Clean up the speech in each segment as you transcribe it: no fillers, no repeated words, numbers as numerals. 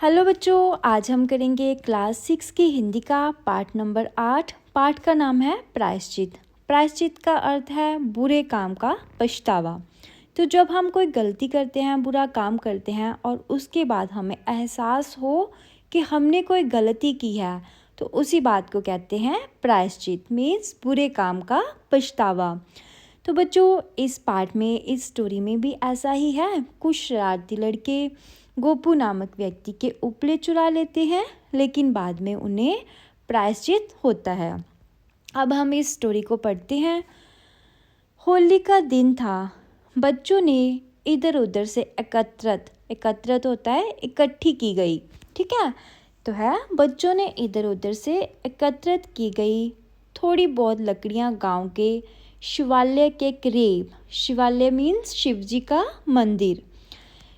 Hello बच्चों, आज हम करेंगे क्लास 6 की हिंदी का पाठ नंबर 8। पाठ का नाम है प्रायश्चित। प्रायश्चित का अर्थ है बुरे काम का पछतावा। तो जब हम कोई गलती करते हैं, बुरा काम करते हैं और उसके बाद हमें एहसास हो कि हमने कोई गलती की है, तो उसी बात को कहते हैं प्रायश्चित। मीन्स बुरे काम का पछतावा। तो बच्चों, इस पाठ में, इस स्टोरी में भी ऐसा ही है। कुछ शरारती लड़के गोपू नामक व्यक्ति के उपले चुरा लेते हैं, लेकिन बाद में उन्हें प्रायश्चित होता है। अब हम इस स्टोरी को पढ़ते हैं। होली का दिन था। बच्चों ने इधर उधर से एकत्रित होता है इकट्ठी की गई, ठीक है। तो है बच्चों ने इधर उधर से एकत्रित की गई थोड़ी बहुत लकड़ियां गांव के शिवालय के करीब। शिवालय मीन्स शिवजी का मंदिर।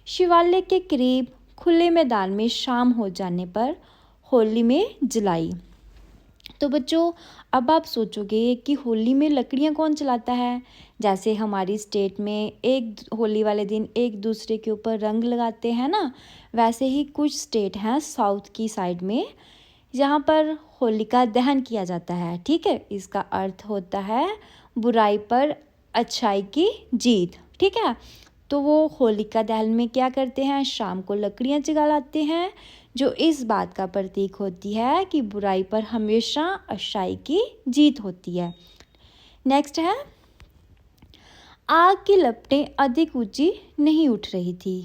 शिवालय के करीब खुले मैदान में शाम हो जाने पर होली में जलाई। तो बच्चों, अब आप सोचोगे कि होली में लकड़ियाँ कौन जलाता है। जैसे हमारी स्टेट में एक होली वाले दिन एक दूसरे के ऊपर रंग लगाते हैं ना, वैसे ही कुछ स्टेट हैं साउथ की साइड में जहाँ पर होलिका दहन किया जाता है, ठीक है। इसका अर्थ होता है बुराई पर अच्छाई की जीत, ठीक है। तो वो होलिका दहन में क्या करते हैं, शाम को लकड़ियाँ जलाते हैं, जो इस बात का प्रतीक होती है कि बुराई पर हमेशा अच्छाई की जीत होती है। नेक्स्ट है, आग की लपटें अधिक ऊंची नहीं उठ रही थी।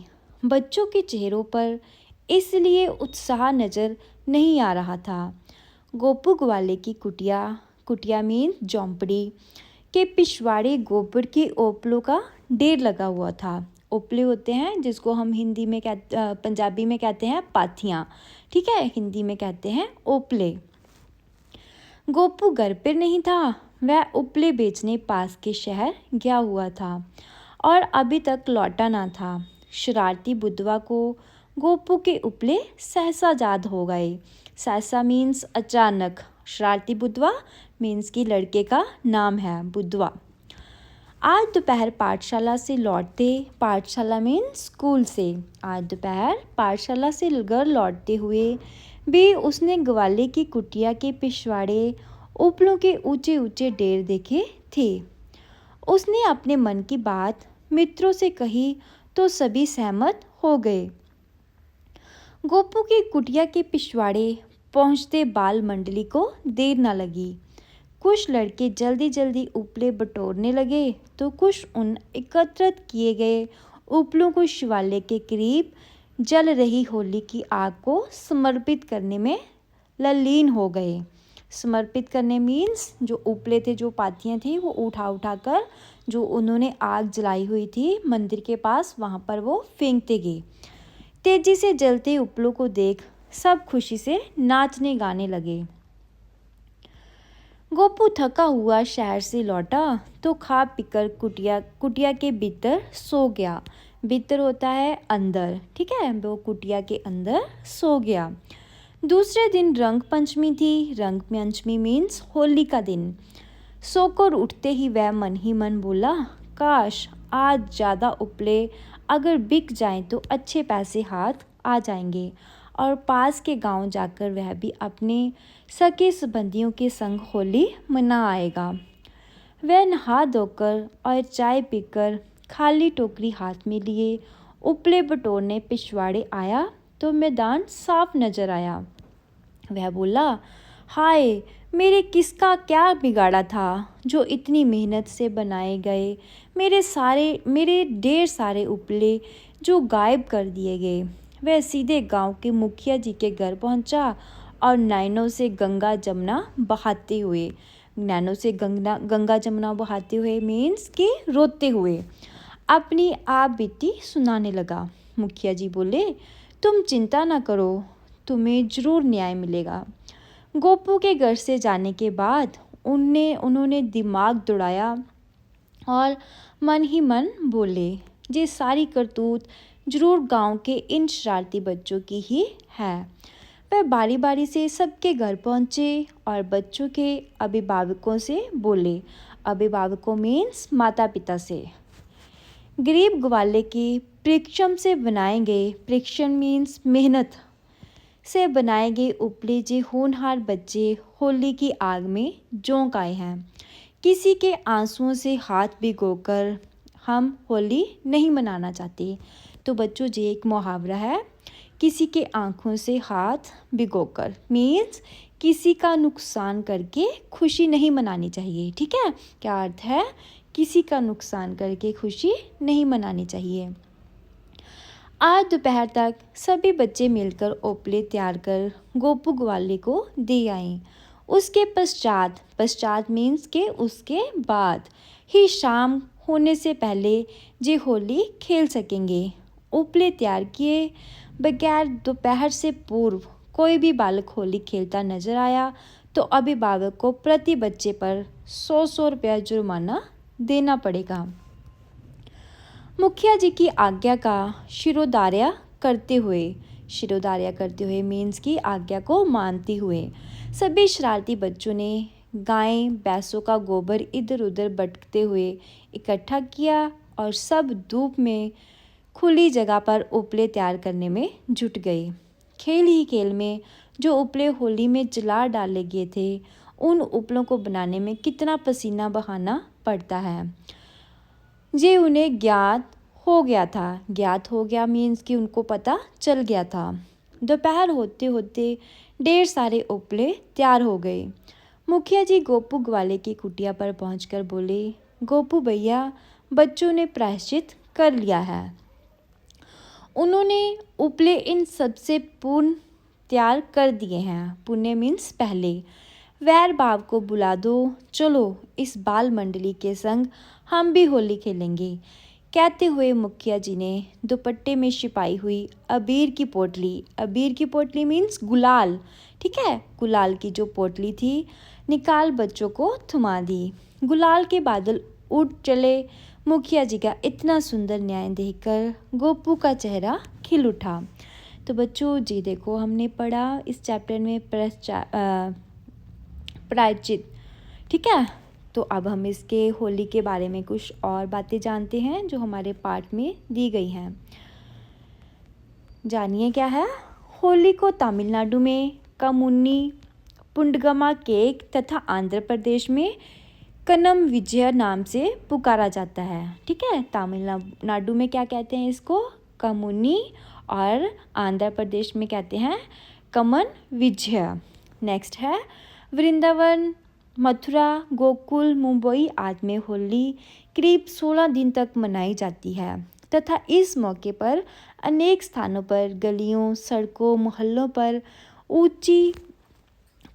बच्चों के चेहरों पर इसलिए उत्साह नजर नहीं आ रहा था। गोपू ग्वाले की कुटिया मीन झोंपड़ी के पिछवाड़े गोबर के ओपलों का ढेर लगा हुआ था। ओपले होते हैं जिसको हम हिंदी में पंजाबी में कहते हैं पाथियाँ, ठीक है। हिंदी में कहते हैं ओपले। गोपू घर पर नहीं था। वह उपले बेचने पास के शहर गया हुआ था और अभी तक लौटा ना था। शरारती बुधवा को गोपू के उपले सहसा याद हो गए। सहसा मीन्स अचानक। शरारती बुधवा मीन्स की लड़के का नाम है बुधवा। आज दोपहर पाठशाला से लौटते, पाठशाला मीन्स स्कूल से, आज दोपहर पाठशाला से घर लौटते हुए भी उसने ग्वाले की कुटिया के पिछवाड़े उपलों के ऊंचे ऊंचे ढेर देखे थे। उसने अपने मन की बात मित्रों से कही तो सभी सहमत हो गए। गोपू की कुटिया के पिछवाड़े पहुंचते बाल मंडली को देर न लगी। कुछ लड़के जल्दी जल्दी उपले बटोरने लगे तो कुछ उन एकत्रित किए गए उपलों को शिवालय के करीब जल रही होली की आग को समर्पित करने में ललीन हो गए। समर्पित करने मीन्स जो उपले थे, जो पाथियाँ थी, वो उठा कर जो उन्होंने आग जलाई हुई थी मंदिर के पास, वहाँ पर वो फेंकते गए। तेजी से जलते उपलों को देख सब खुशी से नाचने गाने लगे। गोपू थका हुआ शहर से लौटा तो खा पीकर कुटिया के भीतर सो गया। भीतर होता है अंदर, ठीक है। वो कुटिया के अंदर सो गया। दूसरे दिन रंग पंचमी थी। रंग पंचमी मीन्स होली का दिन। सोकर उठते ही वह मन ही मन बोला, काश आज ज़्यादा उपले अगर बिक जाएं तो अच्छे पैसे हाथ आ जाएंगे और पास के गांव जाकर वह भी अपने सगे संबंधियों के संग होली मना आएगा। वह नहा धोकर और चाय पीकर खाली टोकरी हाथ में लिए उपले बटोरने पिछवाड़े आया तो मैदान साफ नजर आया। वह बोला, हाय, मेरे किसका क्या बिगाड़ा था जो इतनी मेहनत से बनाए गए मेरे ढेर सारे उपले जो गायब कर दिए गए। वह सीधे गांव के मुखिया जी के घर पहुंचा और नैनों से गंगा जमुना बहाते हुए मीन्स कि रोते हुए अपनी आप बीती सुनाने लगा। मुखिया जी बोले, तुम चिंता ना करो, तुम्हें जरूर न्याय मिलेगा। गोपू के घर से जाने के बाद उन्होंने दिमाग दौड़ाया और मन ही मन बोले, ये सारी करतूत जरूर गांव के इन शरारती बच्चों की ही है। वह बारी बारी से सबके घर पहुंचे और बच्चों के अभिभावकों से बोले। अभिभावकों मीन्स माता पिता से। गरीब ग्वाले के परिश्रम से बनाए गए, परिश्रम मीन्स मेहनत, से बनाए गए उपले जे होनहार बच्चे होली की आग में झोंक आए हैं। किसी के आंसुओं से हाथ भिगोकर हम होली नहीं मनाना चाहते। तो बच्चों ये एक मुहावरा है, किसी के आंखों से हाथ भिगोकर मीन्स किसी का नुकसान करके खुशी नहीं मनानी चाहिए। ठीक है, क्या अर्थ है? किसी का नुकसान करके खुशी नहीं मनानी चाहिए। आज दोपहर तक सभी बच्चे मिलकर ओपले तैयार कर गोपू ग्वाले को दे आए। उसके पश्चात मीन्स के उसके बाद ही शाम होने से पहले जे होली खेल सकेंगे। ओपले तैयार किए बगैर दोपहर से पूर्व कोई भी बालक होली खेलता नजर आया तो अभिभावक को प्रति बच्चे पर 100 रुपया जुर्माना देना पड़ेगा। मुखिया जी की आज्ञा का शिरोधार्य करते हुए मीन्स की आज्ञा को मानते हुए सभी शरारती बच्चों ने गाय भैंसों का गोबर इधर उधर भटकते हुए इकट्ठा किया और सब धूप में खुली जगह पर उपले तैयार करने में जुट गए। खेल ही खेल में जो उपले होली में जला डाले गए थे उन उपलों को बनाने में कितना पसीना बहाना पड़ता है ये उन्हें ज्ञात हो गया मीन्स कि उनको पता चल गया था। दोपहर होते होते ढेर सारे उपले तैयार हो गए। मुखिया जी गोपू ग्वाले की कुटिया पर पहुंचकर बोले, गोपू भैया बच्चों ने प्रायश्चित कर लिया है। उन्होंने उपले इन सबसे पूर्ण तैयार कर दिए हैं। पुण्य मीन्स पहले। वैर भाव को बुला दो, चलो इस बाल मंडली के संग हम भी होली खेलेंगे। कहते हुए मुखिया जी ने दुपट्टे में छिपाई हुई अबीर की पोटली मीन्स गुलाल, ठीक है, गुलाल की जो पोटली थी निकाल बच्चों को थमा दी। गुलाल के बादल उड़ चले। मुखिया जी का इतना सुंदर न्याय देखकर गोपू का चेहरा खिल उठा। तो बच्चों जी देखो, हमने पढ़ा इस चैप्टर में प्रायश्चित, ठीक है। तो अब हम इसके होली के बारे में कुछ और बातें जानते हैं जो हमारे पाठ में दी गई हैं। जानिए क्या है। होली को तमिलनाडु में कमुन्नी पुंडगमा केक तथा आंध्र प्रदेश में कनम विजय नाम से पुकारा जाता है। ठीक है, तमिलनाडु में क्या कहते हैं इसको, कमुन्नी, और आंध्र प्रदेश में कहते हैं कमन विजय। नेक्स्ट है वृंदावन, मथुरा, गोकुल, मुंबई आदि में होली करीब 16 दिन तक मनाई जाती है तथा इस मौके पर अनेक स्थानों पर गलियों, सड़कों, मोहल्लों पर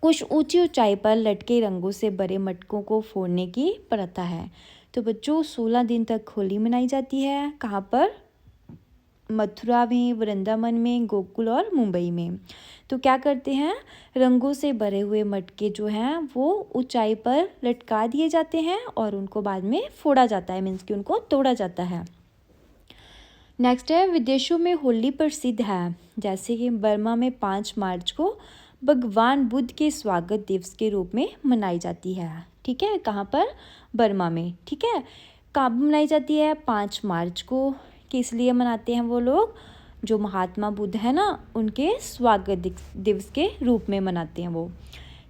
कुछ ऊंची ऊंचाई पर लटके रंगों से भरे मटकों को फोड़ने की प्रथा है। तो बच्चों 16 दिन तक होली मनाई जाती है। कहाँ पर? मथुरा में, वृंदावन में, गोकुल और मुंबई में। तो क्या करते हैं, रंगों से भरे हुए मटके जो हैं वो ऊंचाई पर लटका दिए जाते हैं और उनको बाद में फोड़ा जाता है, मीन्स कि उनको तोड़ा जाता है। नेक्स्ट है विदेशों में होली प्रसिद्ध है, जैसे कि बर्मा में 5 मार्च को भगवान बुद्ध के स्वागत दिवस के रूप में मनाई जाती है। ठीक है, कहाँ पर? बर्मा में। ठीक है, कब मनाई जाती है? 5 मार्च को। किस लिए मनाते हैं वो लोग? जो महात्मा बुद्ध है ना, उनके स्वागत दिवस के रूप में मनाते हैं वो।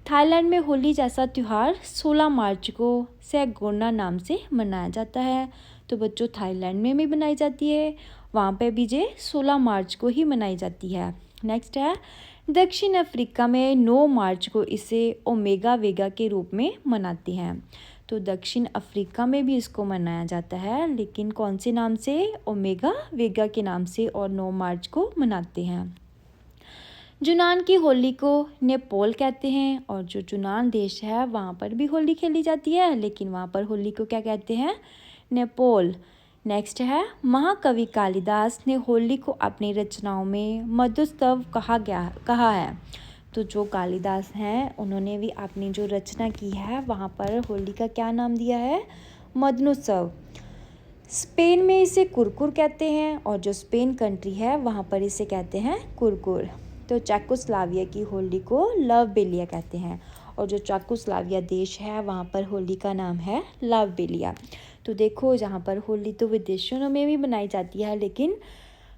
थाईलैंड में होली जैसा त्यौहार 16 मार्च को सैगोना नाम से मनाया जाता है। तो बच्चों थाईलैंड में भी मनाई जाती है, वहाँ पे भी ये 16 मार्च को ही मनाई जाती है। नेक्स्ट है दक्षिण अफ्रीका में 9 मार्च को इसे ओमेगा वेगा के रूप में मनाते हैं। तो दक्षिण अफ्रीका में भी इसको मनाया जाता है, लेकिन कौन से नाम से? ओमेगा वेगा के नाम से, और 9 मार्च को मनाते हैं। यूनान की होली को नेपोल कहते हैं, और जो यूनान देश है वहाँ पर भी होली खेली जाती है, लेकिन वहाँ पर होली को क्या कहते हैं? नेपोल। नेक्स्ट है महाकवि कालिदास ने होली को अपनी रचनाओं में मधुस्तव कहा है। तो जो कालिदास हैं उन्होंने भी अपनी जो रचना की है वहाँ पर होली का क्या नाम दिया है? मधुस्तव। स्पेन में इसे कुरकुर कहते हैं, और जो स्पेन कंट्री है वहाँ पर इसे कहते हैं कुरकुर। तो चेकोस्लोवाकिया की होली को लवबेलिया कहते हैं, और जो चेकोस्लोवाकिया देश है वहाँ पर होली का नाम है लवबेलिया। तो देखो, जहाँ पर होली तो विदेशों में भी मनाई जाती है, लेकिन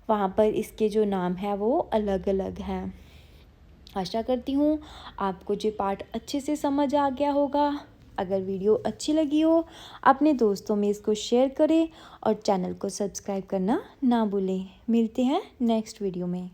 वहाँ पर इसके जो नाम है वो अलग अलग हैं। आशा करती हूँ आपको ये पाठ अच्छे से समझ आ गया होगा। अगर वीडियो अच्छी लगी हो अपने दोस्तों में इसको शेयर करें और चैनल को सब्सक्राइब करना ना भूलें। मिलते हैं नेक्स्ट वीडियो में।